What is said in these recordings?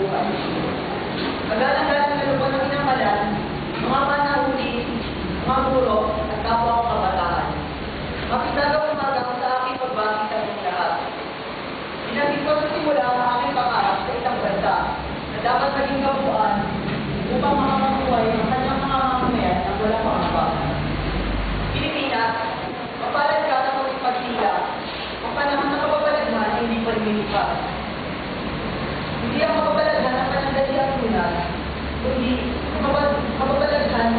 buhay. Magalang-galang na lubon ng inamalan, mga panahuli, mga guro, at kapwa ang kabataan. Mapitagaw umaga sa aking pagbati sa inyong lahat. Inagin ko sa simula ang aking pangarap sa isang bansa na dapat maging kabuuan upang makakabuhay ang kanyang mga mamamayan na walang pangamba. Pilipinas, mapalad ka sa pagpagtila, ang panahon na kababalaghan hindi pa lumilipas. Hindi ang kababalaghan ang panandali ang tunay, kundi kababalaghan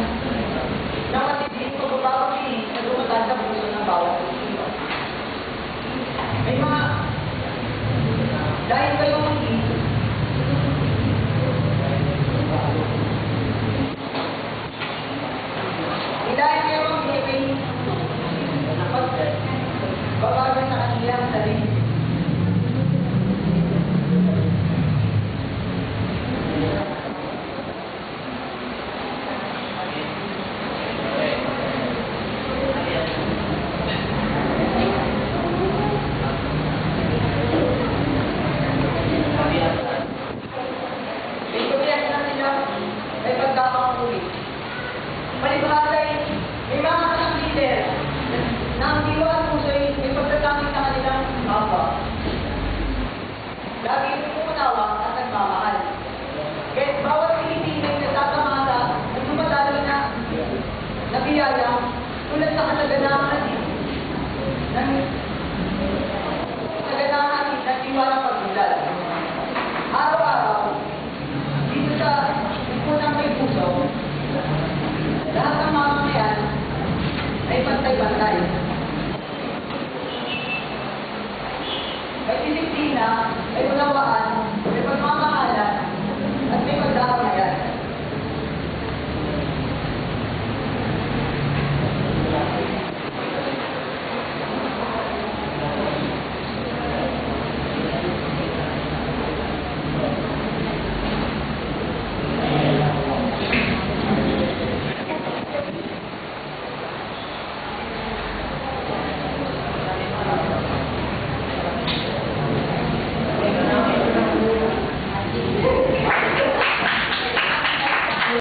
na matitiling pagbabapilis na dumatan sa puso ng bawat Pilipino. May mga dahil kayo hindi dahil kayo hindi babago sa kanilang sarili. Palibhasay, may mga anak leader na ang diwa at puso'y may pagtatamit sa kanilang kapwa. Lagi umuunawa at nagmamahal. Kaya bawat Pilipino ay natatamasa at dumadaloy na biyaya tulad sa kasaganahan ng tiwalang pagdudal. Araw-araw, dito sa unang may puso, lahat ng mamamayan ay pantay-pantay. May disiplina ay wala